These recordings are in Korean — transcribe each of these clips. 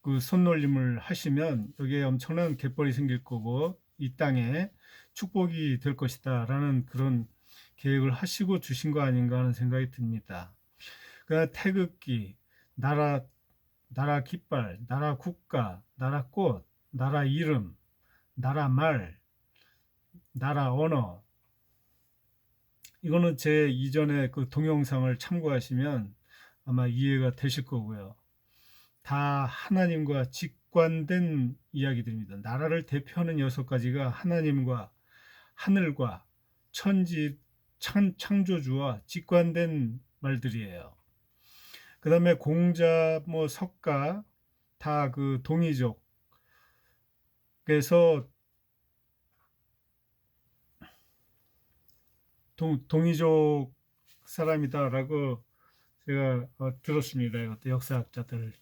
그 손놀림을 하시면 여기에 엄청난 갯벌이 생길 거고 이 땅에 축복이 될 것이다라는 그런 계획을 하시고 주신 거 아닌가 하는 생각이 듭니다. 그 태극기, 나라 깃발, 나라 국가, 나라 꽃, 나라 이름, 나라 말, 나라 언어. 이거는 제 이전에 그 동영상을 참고하시면 아마 이해가 되실 거고요. 다 하나님과 직관된 이야기들입니다. 나라를 대표하는 6가지가 하나님과 하늘과 천지 창조주와 직관된 말들이에요. 그 다음에 공자, 뭐 석가 다 그 동이족. 그래서 동이족 사람이다라고 제가 들었습니다. 이것도 역사학자들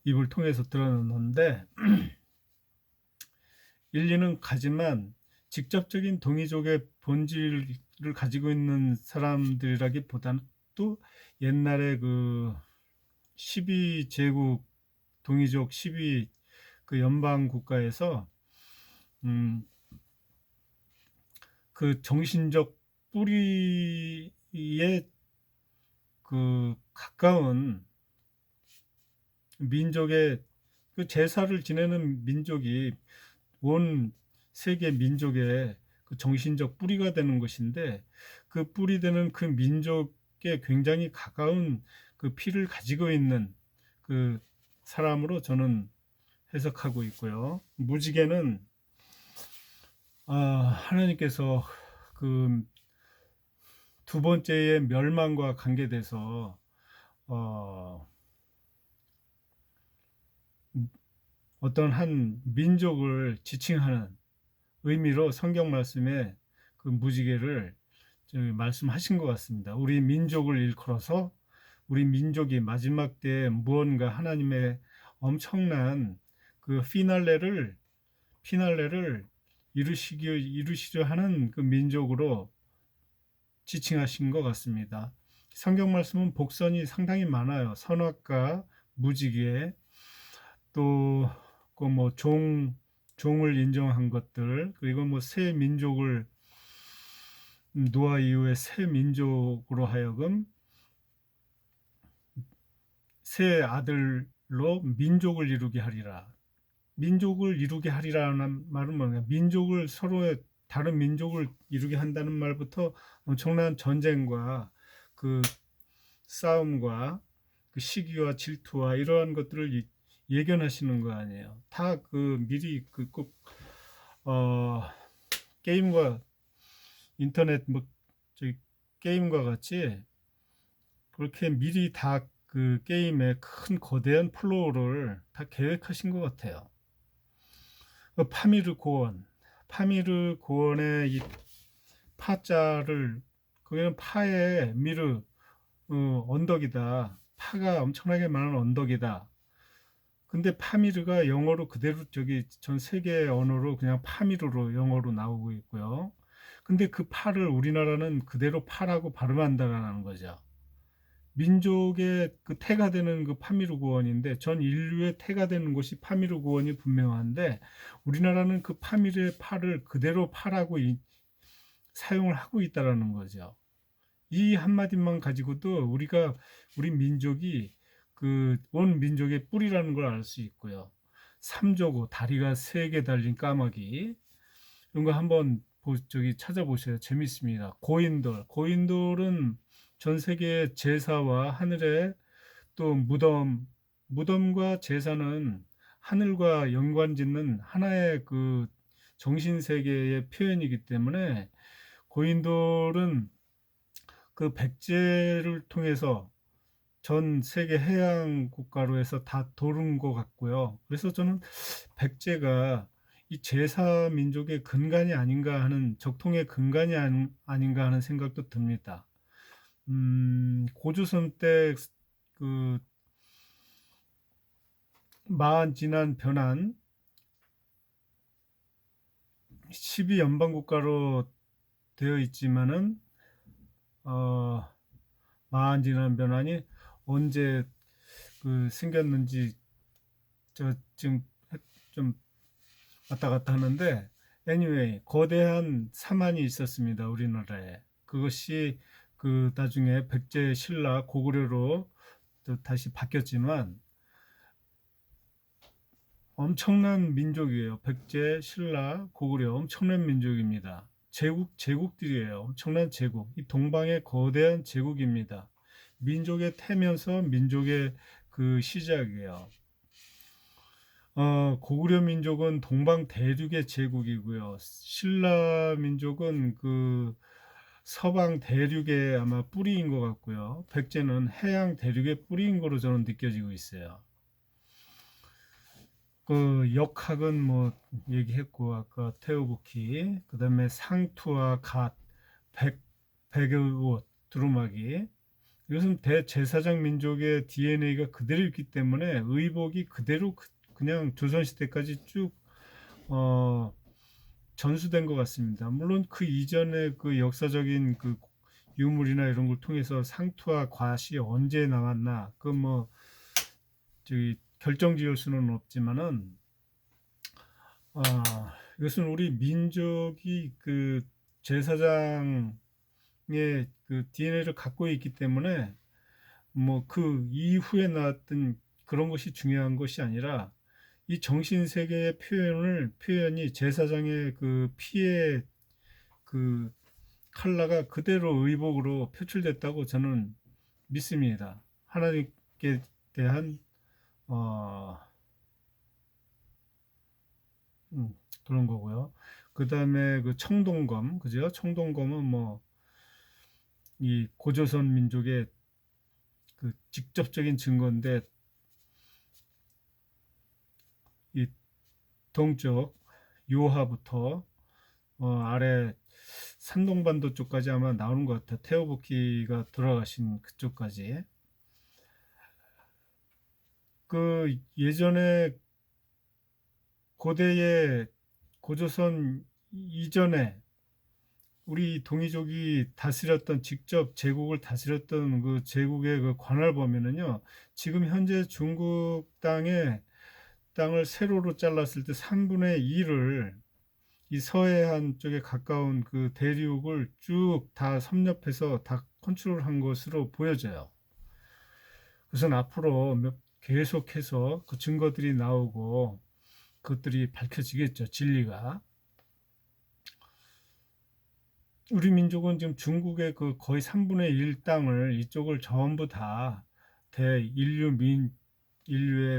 입을 통해서 들었는데 일리는 가지만 직접적인 동이족의 본질을 가지고 있는 사람들이라기보다는 또 옛날에 그 12제국 동이족 12 그 연방 국가에서 그 정신적 뿌리에 그 가까운 민족의 그 제사를 지내는 민족이 온 세계 민족의 그 정신적 뿌리가 되는 것인데 그 뿌리 되는 그 민족에 굉장히 가까운 그 피를 가지고 있는 그 사람으로 저는 해석하고 있고요. 무지개는 하나님께서 그 두 번째의 멸망과 관계돼서 어, 어떤 한 민족을 지칭하는 의미로 성경 말씀에 그 무지개를 말씀하신 것 같습니다. 우리 민족을 일컬어서 우리 민족이 마지막 때에 무언가 하나님의 엄청난 그 피날레를 이루시려 하는 그 민족으로 지칭하신 것 같습니다. 성경 말씀은 복선이 상당히 많아요. 선악과 무지개, 또 그 뭐 종을 인정한 것들, 그리고 뭐 새 민족을 노아 이후에 새 민족으로 하여금 새 아들로 민족을 이루게 하리라. 민족을 이루게 하리라는 말은 뭐냐? 민족을 서로의 다른 민족을 이루게 한다는 말부터 엄청난 전쟁과 그 싸움과 그 시기와 질투와 이러한 것들을 예견하시는 거 아니에요. 다 그 미리 그 꼭 게임과 인터넷 뭐 저기 게임과 같이 그렇게 미리 다 그 게임의 큰 거대한 플로우를 다 계획하신 것 같아요. 그 파미르 고원의 이 파자를 거기는 파의 미르 언덕이다. 파가 엄청나게 많은 언덕이다. 근데 파미르가 영어로 그대로 저기 전 세계 언어로 그냥 파미르로 영어로 나오고 있고요. 근데 그 파를 우리나라는 그대로 파라고 발음한다라는 거죠. 민족의 그 태가 되는 그 파미르 고원인데 전 인류의 태가 되는 곳이 파미르 고원이 분명한데 우리나라는 그 파미르의 파를 그대로 파라고 사용을 하고 있다라는 거죠. 이 한마디만 가지고도 우리 민족이 그 온 민족의 뿌리라는 걸 알 수 있고요. 삼조고 다리가 3개 달린 까마귀 이런 거 한번 저기 찾아보셔요. 재밌습니다. 고인돌은 전 세계 제사와 하늘의 또 무덤과 제사는 하늘과 연관 짓는 하나의 그 정신 세계의 표현이기 때문에 고인돌은 그 백제를 통해서 전 세계 해양 국가로 해서 다 도른 것 같고요. 그래서 저는 백제가 이 제사 민족의 근간이 아닌가 하는 적통의 근간이 아닌가 하는 생각도 듭니다. 고조선 때 그 마한 진한 변한 12연방 국가로 되어 있지만은 마한 진한 변환이 언제 그 생겼는지 저 지금 좀 왔다 갔다 하는데, anyway, 거대한 사만이 있었습니다, 우리나라에. 그것이 그 나중에 백제 신라 고구려로 또 다시 바뀌었지만 엄청난 민족이에요. 백제 신라 고구려 엄청난 민족입니다. 제국들이에요. 엄청난 제국. 이 동방의 거대한 제국입니다. 민족의 태면서 민족의 그 시작이에요. 고구려 민족은 동방 대륙의 제국이고요. 신라 민족은 그 서방 대륙의 아마 뿌리인 것 같고요. 백제는 해양 대륙의 뿌리인 거로 저는 느껴지고 있어요. 그 역학은 뭐 얘기했고, 아까 태오부키, 그 다음에 상투와 갓, 백의 옷, 두루마기. 이것은 대제사장 민족의 DNA가 그대로 있기 때문에 의복이 그대로 그냥 조선시대까지 쭉 전수된 것 같습니다. 물론 그 이전에 그 역사적인 그 유물이나 이런 걸 통해서 상투와 갓이 언제 나왔나, 그 뭐 저기 결정 지을 수는 없지만은, 이것은 우리 민족이 그 제사장의 그 DNA를 갖고 있기 때문에 뭐 그 이후에 나왔던 그런 것이 중요한 것이 아니라 이 정신 세계의 표현이 제사장의 그 피의 그 컬러가 그대로 의복으로 표출됐다고 저는 믿습니다. 하나님께 대한 어, 그런 거고요. 그 다음에 그 청동검, 그죠? 청동검은 뭐 이 고조선 민족의 그 직접적인 증거인데, 이 동쪽 요하부터 아래 산동반도 쪽까지 아마 나오는 것 같아요. 태오부키가 돌아가신 그쪽까지. 그 예전에 고대의 고조선 이전에 우리 동이족이 다스렸던, 직접 제국을 다스렸던 그 제국의 그 관할 보면은요, 지금 현재 중국 땅을 세로로 잘랐을 때 3분의 2를 이 서해안 쪽에 가까운 그 대륙을 쭉 다 섭렵해서 다 컨트롤한 것으로 보여져요. 우선 앞으로 계속해서 그 증거들이 나오고 그것들이 밝혀지겠죠, 진리가. 우리 민족은 지금 중국의 그 거의 3분의 1 땅을, 이쪽을 전부 다 인류의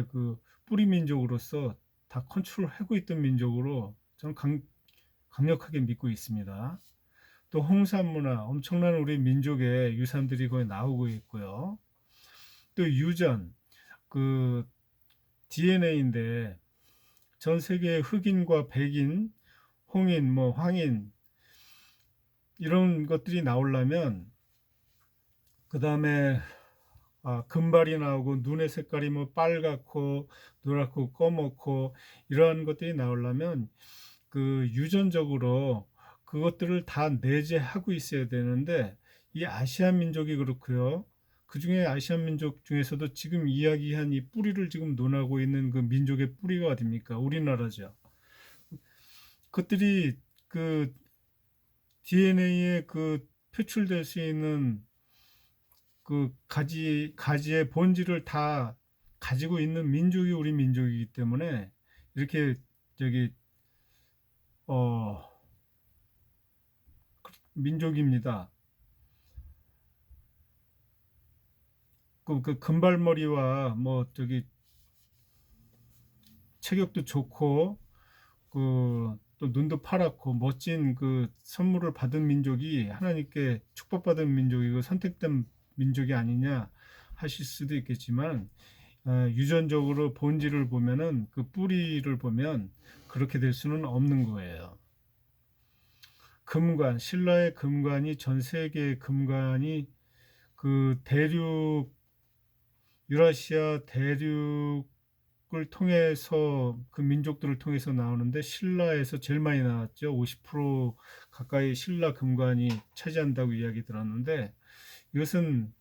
그 뿌리 민족으로서 다 컨트롤하고 있던 민족으로 저는 강력하게 믿고 있습니다. 또 홍산 문화, 엄청난 우리 민족의 유산들이 거의 나오고 있고요. 또 유전, 그 DNA인데 전 세계의 흑인과 백인, 홍인, 뭐 황인, 이런 것들이 나오려면, 그 다음에 금발이 나오고 눈의 색깔이 뭐 빨갛고 노랗고 검었고 이러한 것들이 나오려면 그 유전적으로 그것들을 다 내재하고 있어야 되는데, 이 아시안 민족이 그렇고요. 그 중에 아시안 민족 중에서도 지금 이야기한 이 뿌리를 지금 논하고 있는 그 민족의 뿌리가 어딥니까? 우리나라죠. 그것들이 그 DNA에 그 표출될 수 있는 그 가지의 본질을 다 가지고 있는 민족이 우리 민족이기 때문에 이렇게 저기 어 민족입니다. 그 금발머리와 뭐 저기 체격도 좋고 그 또 눈도 파랗고 멋진 그 선물을 받은 민족이 하나님께 축복받은 민족이고 선택된 민족이 아니냐 하실 수도 있겠지만, 유전적으로 본질을 보면은, 그 뿌리를 보면 그렇게 될 수는 없는 거예요. 금관, 신라의 금관이 전 세계의 금관이 그 유라시아 대륙을 통해서, 그 민족들을 통해서 나오는데 신라에서 제일 많이 나왔죠. 50% 가까이 신라 금관이 차지한다고 이야기 들었는데, 이것은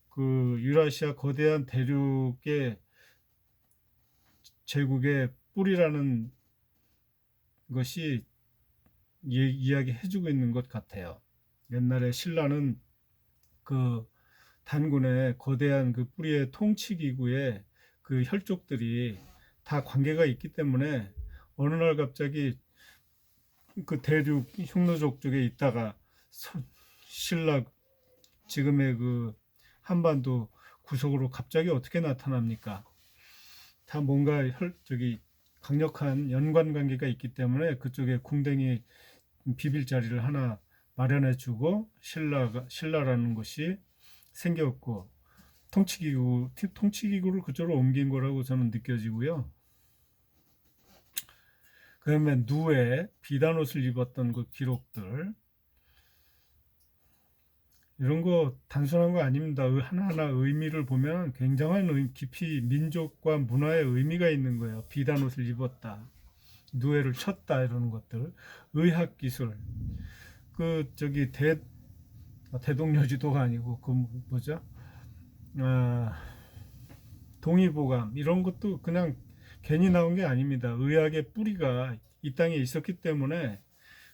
그 유라시아 거대한 대륙의 제국의 뿌리라는 것이 이야기해주고 있는 것 같아요. 옛날에 신라는 그 단군의 거대한 그 뿌리의 통치기구에 그 혈족들이 다 관계가 있기 때문에 어느 날 갑자기 그 대륙 흉노족 쪽에 있다가 신라 지금의 그 한반도 구석으로 갑자기 어떻게 나타납니까? 다 뭔가 강력한 연관 관계가 있기 때문에 그쪽에 궁뎅이 비빌 자리를 하나 마련해 주고 신라라는 것이 생겼고 통치기구를 그쪽으로 옮긴 거라고 저는 느껴지고요. 그다음에 누에 비단 옷을 입었던 그 기록들 이런 거 단순한 거 아닙니다. 하나하나 의미를 보면 굉장한 깊이 민족과 문화의 의미가 있는 거예요. 비단 옷을 입었다, 누에를 쳤다 이러는 것들, 의학 기술, 그 저기 대동여지도가 아니고 그 뭐죠? 아, 동의보감 이런 것도 그냥 괜히 나온 게 아닙니다. 의학의 뿌리가 이 땅에 있었기 때문에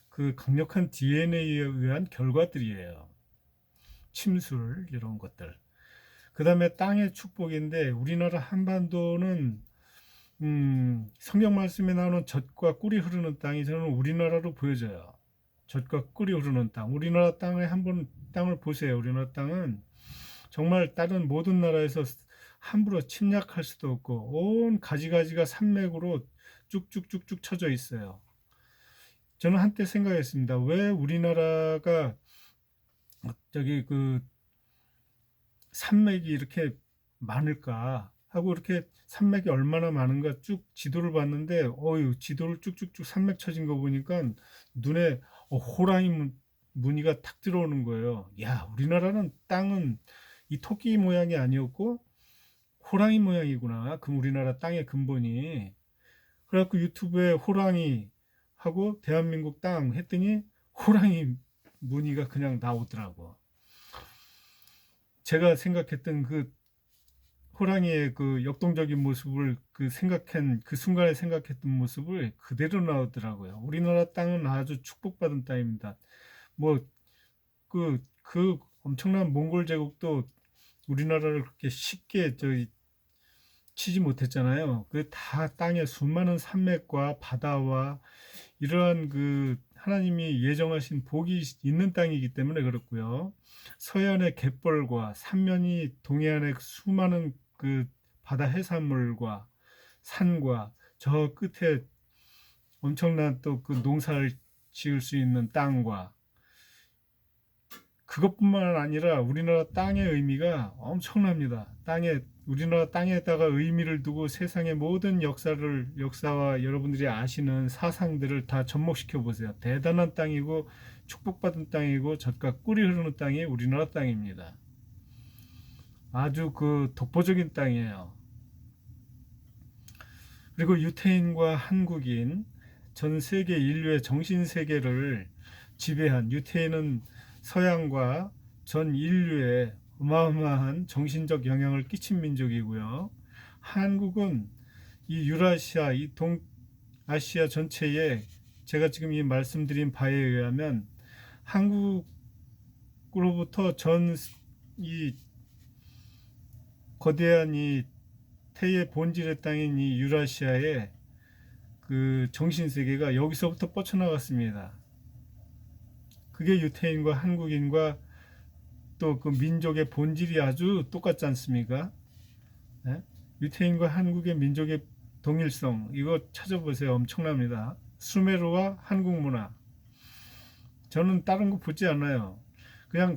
그 강력한 DNA에 의한 결과들이에요. 침술 이런 것들. 그 다음에 땅의 축복인데 우리나라 한반도는 성경 말씀에 나오는 젖과 꿀이 흐르는 땅이 저는 우리나라로 보여져요. 젖과 꿀이 흐르는 땅. 우리나라 땅에 한번 땅을 보세요. 우리나라 땅은 정말 다른 모든 나라에서 함부로 침략할 수도 없고 온 가지가지가 산맥으로 쭉쭉쭉쭉 쳐져 있어요. 저는 한때 생각했습니다. 왜 우리나라가 저기 그 산맥이 이렇게 많을까 하고 이렇게 산맥이 얼마나 많은가 쭉 지도를 봤는데 지도를 쭉쭉쭉 산맥 쳐진 거 보니까 눈에 호랑이 무늬가 탁 들어오는 거예요. 야, 우리나라는 땅은 이 토끼 모양이 아니었고 호랑이 모양이구나. 그럼 우리나라 땅의 근본이. 그래갖고 유튜브에 호랑이 하고 대한민국 땅 했더니 호랑이 무늬가 그냥 나오더라고. 제가 생각했던 그 호랑이의 그 역동적인 모습을 그 순간에 생각했던 모습을 그대로 나오더라고요. 우리나라 땅은 아주 축복받은 땅입니다. 뭐 그 엄청난 몽골 제국도 우리나라를 그렇게 쉽게 치지 못했잖아요. 그 다 땅에 수많은 산맥과 바다와 이러한 그 하나님이 예정하신 복이 있는 땅이기 때문에 그렇고요. 서해안의 갯벌과 삼면이 동해안의 수많은 그 바다 해산물과 산과 저 끝에 엄청난 또 그 농사를 지을 수 있는 땅과 그것뿐만 아니라 우리나라 땅의 의미가 엄청납니다. 우리나라 땅에다가 의미를 두고 세상의 모든 역사와 여러분들이 아시는 사상들을 다 접목시켜 보세요. 대단한 땅이고 축복받은 땅이고 젖과 꿀이 흐르는 땅이 우리나라 땅입니다. 아주 그 독보적인 땅이에요. 그리고 유태인과 한국인, 전 세계 인류의 정신 세계를 지배한 유태인은 서양과 전 인류에 어마어마한 정신적 영향을 끼친 민족이고요. 한국은 이 유라시아, 이 동아시아 전체에 제가 지금 이 말씀드린 바에 의하면 한국으로부터 이 거대한 이 태의 본질의 땅인 이 유라시아의 그 정신세계가 여기서부터 뻗쳐나갔습니다. 그게 유태인과 한국인과 또 그 민족의 본질이 아주 똑같지 않습니까? 네? 유태인과 한국의 민족의 동일성 이거 찾아보세요. 엄청납니다. 수메르와 한국 문화. 저는 다른 거 보지 않아요. 그냥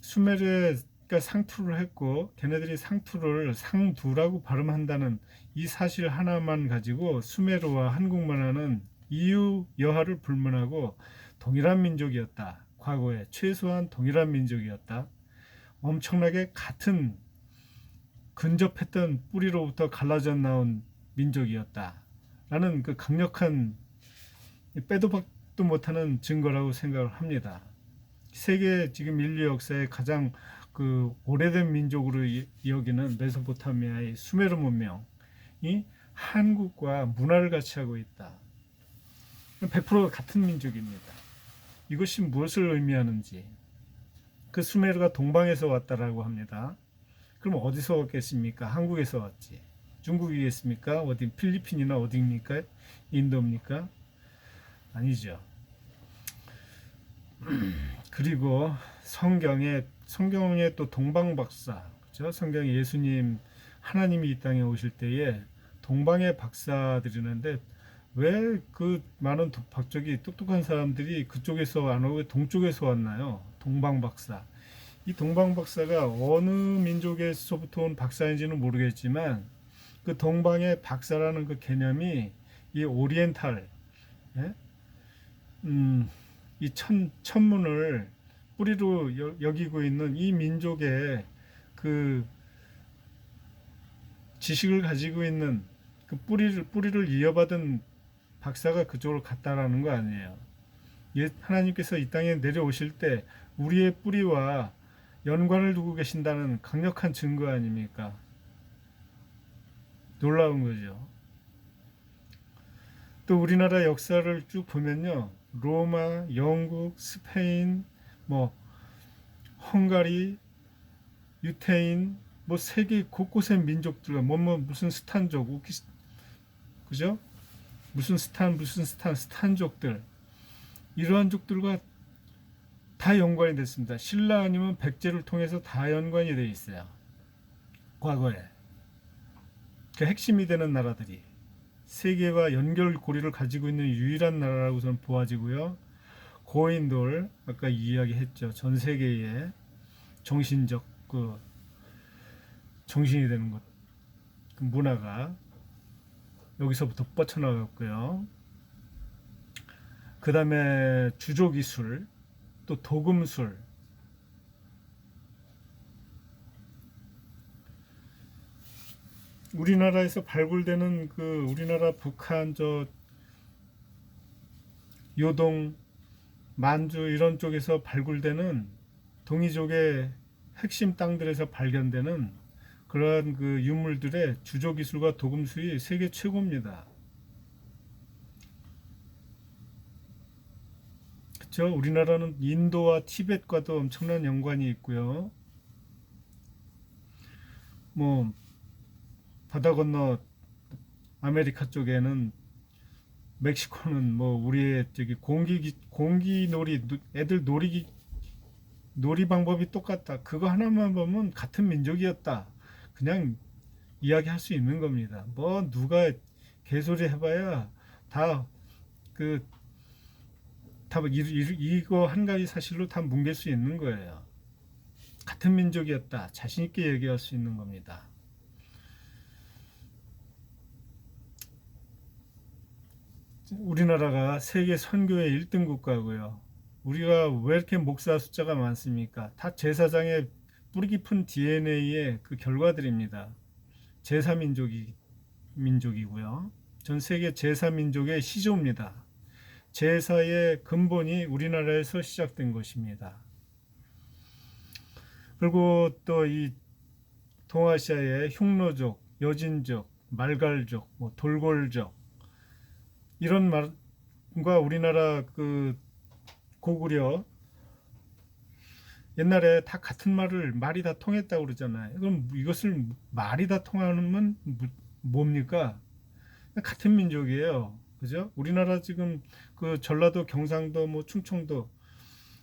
수메르가 상투를 했고 걔네들이 상투를 상두라고 발음한다는 이 사실 하나만 가지고 수메르와 한국 문화는 이유 여하를 불문하고 동일한 민족이었다. 과거에 최소한 동일한 민족이었다. 엄청나게 같은 근접했던 뿌리로부터 갈라져 나온 민족이었다. 라는 그 강력한 빼도 박도 못하는 증거라고 생각을 합니다. 세계 지금 인류 역사의 가장 그 오래된 민족으로 여기는 메소포타미아의 수메르 문명이 한국과 문화를 같이 하고 있다. 100% 같은 민족입니다. 이것이 무엇을 의미하는지. 그 수메르가 동방에서 왔다라고 합니다. 그럼 어디서 왔겠습니까? 한국에서 왔지. 중국이겠습니까? 어디 필리핀이나 어디입니까? 인도입니까? 아니죠. 그리고 성경에 또 동방박사, 그죠? 성경에 예수님 하나님이 이 땅에 오실 때에 동방의 박사들이는데 왜 그 많은 저기 똑똑한 사람들이 그쪽에서 안 오고 동쪽에서 왔나요? 동방박사. 이 동방박사가 어느 민족에서부터 온 박사인지는 모르겠지만 그 동방의 박사라는 그 개념이 이 오리엔탈, 예? 이 천문을 뿌리로 여기고 있는 이 민족의 그 지식을 가지고 있는 그 뿌리를 이어받은 박사가 그쪽으로 갔다라는 거 아니에요. 하나님께서 이 땅에 내려오실 때 우리의 뿌리와 연관을 두고 계신다는 강력한 증거 아닙니까? 놀라운 거죠. 또 우리나라 역사를 쭉 보면요. 로마, 영국, 스페인, 뭐 헝가리, 유태인, 뭐 세계 곳곳의 민족들과 무슨 스탄족, 그죠? 무슨 스탄족들, 이러한 족들과 다 연관이 됐습니다. 신라 아니면 백제를 통해서 다 연관이 되어 있어요. 과거에 그 핵심이 되는 나라들이 세계와 연결고리를 가지고 있는 유일한 나라라고 저는 보아지고요. 고인돌 아까 이야기했죠. 전 세계의 정신적 그 정신이 되는 것, 그 문화가 여기서부터 뻗쳐나갔고요. 그 다음에 주조기술, 또 도금술, 우리나라에서 발굴되는 그 우리나라 북한 요동 만주 이런 쪽에서 발굴되는 동이족의 핵심 땅들에서 발견되는 그러한 그 유물들의 주조기술과 도금술이 세계 최고입니다. 그렇죠? 우리나라는 인도와 티벳과도 엄청난 연관이 있고요. 뭐 바다 건너 아메리카 쪽에는 멕시코는 뭐 우리의 저기 공기놀이 애들 놀이 방법이 똑같다. 그거 하나만 보면 같은 민족이었다. 그냥 이야기할 수 있는 겁니다. 뭐 누가 개소리 해봐야 이거 한 가지 사실로 다 뭉갤 수 있는 거예요. 같은 민족이었다. 자신 있게 얘기할 수 있는 겁니다. 우리나라가 세계 선교의 1등 국가고요. 우리가 왜 이렇게 목사 숫자가 많습니까? 다 제사장의 뿌리 깊은 DNA의 그 결과들입니다. 제사민족이고요. 전 세계 제사민족의 시조입니다. 제사의 근본이 우리나라에서 시작된 것입니다. 그리고 또 이 동아시아의 흉노족, 여진족, 말갈족, 뭐 돌골족 이런 말과 우리나라 그 고구려 옛날에 다 같은 말이 다 통했다고 그러잖아요. 그럼 이것을 말이 다 통하는 뭡니까? 같은 민족이에요. 그죠? 우리나라 지금 그 전라도, 경상도, 뭐 충청도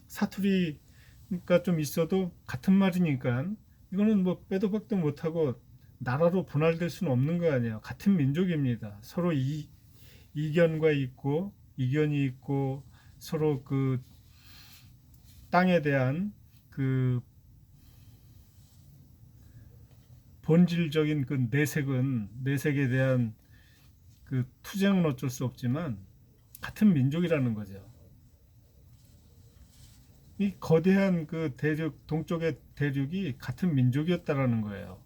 사투리가 좀 있어도 같은 말이니까 이거는 뭐 빼도 박도 못하고 나라로 분할될 수는 없는 거 아니에요. 같은 민족입니다. 서로 이견이 있고 서로 그 땅에 대한 그 본질적인 그 내색에 대한 그 투쟁은 어쩔 수 없지만 같은 민족이라는 거죠. 이 거대한 그 동쪽의 대륙이 같은 민족이었다라는 거예요.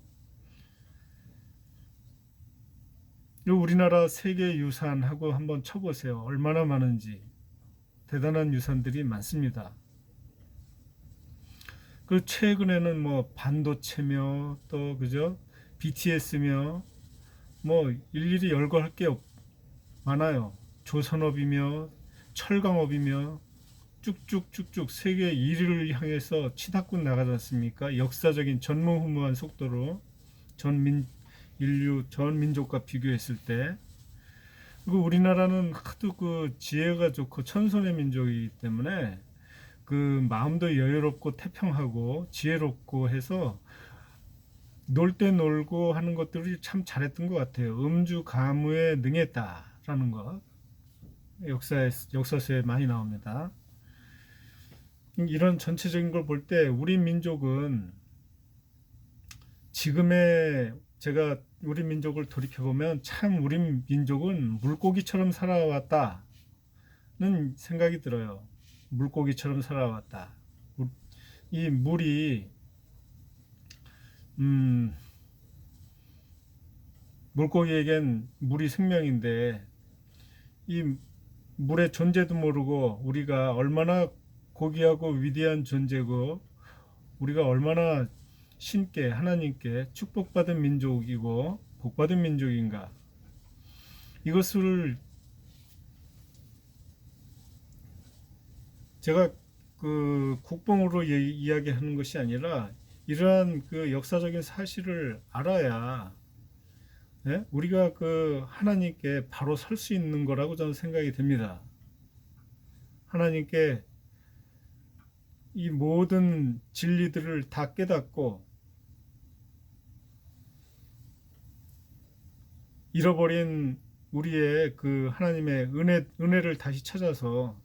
우리나라 세계 유산하고 한번 쳐보세요. 얼마나 많은지. 대단한 유산들이 많습니다. 그 최근에는 뭐 반도체며 또 그죠? BTS며 뭐 일일이 열거할 게 많아요. 조선업이며 철강업이며 쭉쭉쭉쭉 세계 1위를 향해서 치닫고 나가지 않습니까? 역사적인 전무후무한 속도로 인류 전 민족과 비교했을 때. 그리고 우리나라는 하도 그 지혜가 좋고 천선의 민족이기 때문에 그 마음도 여유롭고 태평하고 지혜롭고 해서 놀 때 놀고 하는 것들이 참 잘했던 것 같아요. 음주 가무에 능했다라는 것 역사서에 많이 나옵니다. 이런 전체적인 걸 볼 때 우리 민족은 지금의 제가 우리 민족을 돌이켜보면 참 우리 민족은 물고기처럼 살아왔다는 생각이 들어요. 물고기처럼 살아왔다. 이 물이 물고기에겐 물이 생명인데 이 물의 존재도 모르고 우리가 얼마나 고귀하고 위대한 존재고 우리가 얼마나 신께 하나님께 축복받은 민족이고 복받은 민족인가, 이것을 제가 그 국뽕으로 이야기하는 것이 아니라 이러한 그 역사적인 사실을 알아야, 예? 우리가 그 하나님께 바로 설 수 있는 거라고 저는 생각이 됩니다. 하나님께 이 모든 진리들을 다 깨닫고 잃어버린 우리의 그 하나님의 은혜를 다시 찾아서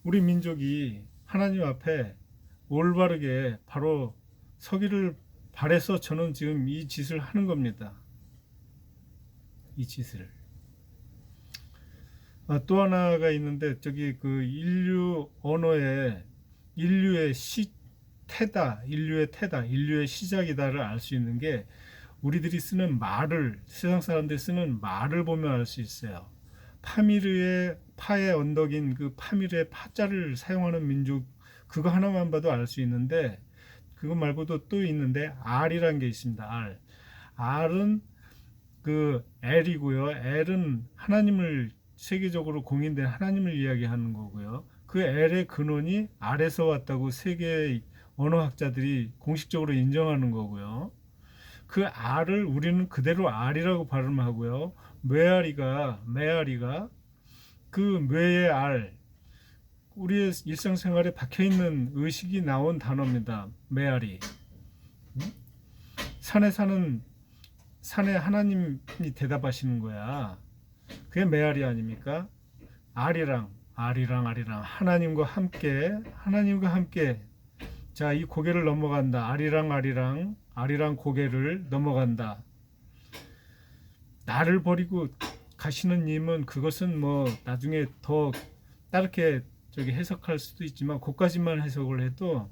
우리 민족이 하나님 앞에 올바르게 바로 서기를 바래서 저는 지금 이 짓을 하는 겁니다. 이 짓을. 또 하나가 있는데 저기 그 인류 언어에 인류의 태다, 인류의 시작이다를 알 수 있는 게 우리들이 쓰는 말을, 세상 사람들이 쓰는 말을 보면 알 수 있어요. 파미르의 파의 언덕인 그 파미르의 파자를 사용하는 민족, 그거 하나만 봐도 알 수 있는데, 그거 말고도 또 있는데 R이라는 게 있습니다. R. R은 그 L이고요. L은 하나님을, 세계적으로 공인된 하나님을 이야기하는 거고요. 그 L의 근원이 R에서 왔다고 세계 언어학자들이 공식적으로 인정하는 거고요. 그 R을 우리는 그대로 R이라고 발음하고요. 메아리가 그 뇌의 R, 우리의 일상생활에 박혀있는 의식이 나온 단어입니다. 메아리. 산에 하나님이 대답하시는 거야. 그게 메아리 아닙니까? R이랑 하나님과 함께 자, 이 고개를 넘어간다. 아리랑 고개를 넘어간다. 나를 버리고 가시는 님은, 그것은 뭐 나중에 더 다르게 저기 해석할 수도 있지만, 그까지만 해석을 해도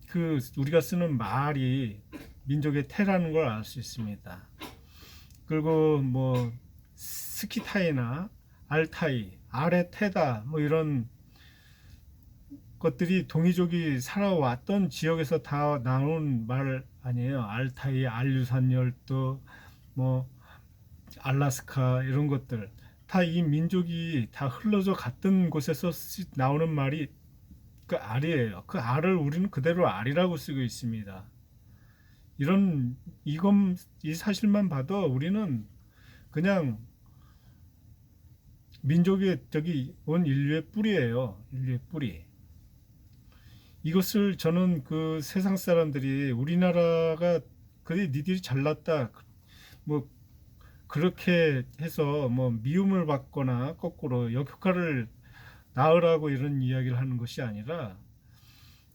그 우리가 쓰는 말이 민족의 태라는 걸 알 수 있습니다. 그리고 뭐 스키타이나 알타이, 아래 태다, 뭐 이런 것들이 동이족이 살아왔던 지역에서 다 나온 말 아니에요. 알타이, 알류산 열도, 뭐 알라스카, 이런 것들 다 이 민족이 다 흘러져 갔던 곳에서 나오는 말이 그 R이에요. 그 R을 우리는 그대로 R이라고 쓰고 있습니다. 이 사실만 봐도 우리는 그냥 민족의 저기 온 인류의 뿌리예요. 인류의 뿌리. 이것을 저는 그 세상 사람들이 우리나라가 그래 니들이 잘났다 뭐 그렇게 해서 뭐 미움을 받거나 거꾸로 역효과를 낳으라고 이런 이야기를 하는 것이 아니라,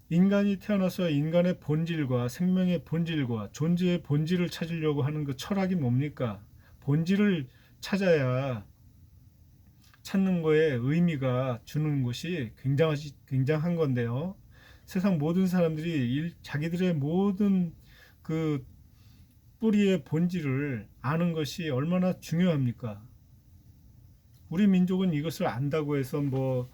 인간이 태어나서 인간의 본질과 생명의 본질과 존재의 본질을 찾으려고 하는 그 철학이 뭡니까? 본질을 찾는 거에 의미가 주는 것이 굉장한 건데요. 세상 모든 사람들이 자기들의 모든 그 뿌리의 본질을 아는 것이 얼마나 중요합니까? 우리 민족은 이것을 안다고 해서 뭐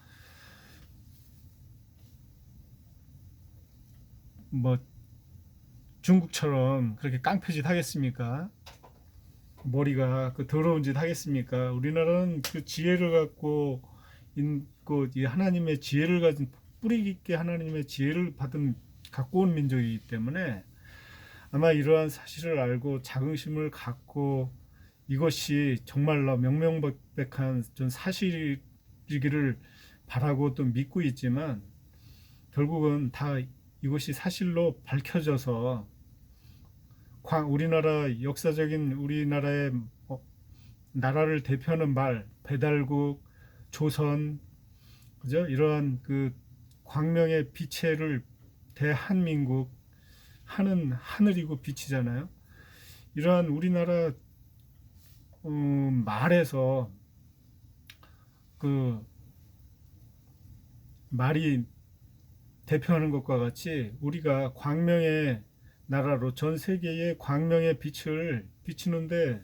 중국처럼 그렇게 깡패짓 하겠습니까? 머리가 그 더러운 짓 하겠습니까? 우리나라는 그 지혜를 갖고 있고 이 하나님의 지혜를 가진 뿌리 깊게 하나님의 지혜를 받은 갖고 온 민족이기 때문에 아마 이러한 사실을 알고 자긍심을 갖고 이것이 정말로 명명백백한 좀 사실이기를 바라고 또 믿고 있지만 결국은 다 이것이 사실로 밝혀져서 우리나라 역사적인 우리나라의 나라를 대표하는 말 배달국 조선 그죠 이러한 그 광명의 빛을 대한민국 하는 하늘이고 빛이잖아요. 이러한 우리나라 말에서 그 말이 대표하는 것과 같이 우리가 광명의 나라로 전 세계에 광명의 빛을 비추는데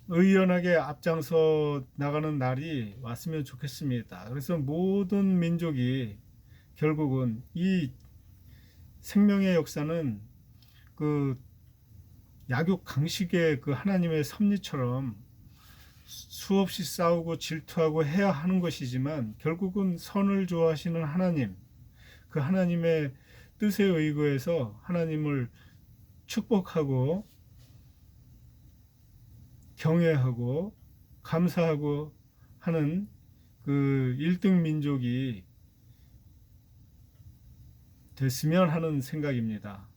의연하게 앞장서 나가는 날이 왔으면 좋겠습니다. 그래서 모든 민족이 결국은 이 생명의 역사는 그 약육 강식의 그 하나님의 섭리처럼 수없이 싸우고 질투하고 해야 하는 것이지만 결국은 선을 좋아하시는 하나님, 그 하나님의 뜻에 의거해서 하나님을 축복하고 경외하고 감사하고 하는 그 1등 민족이 됐으면 하는 생각입니다.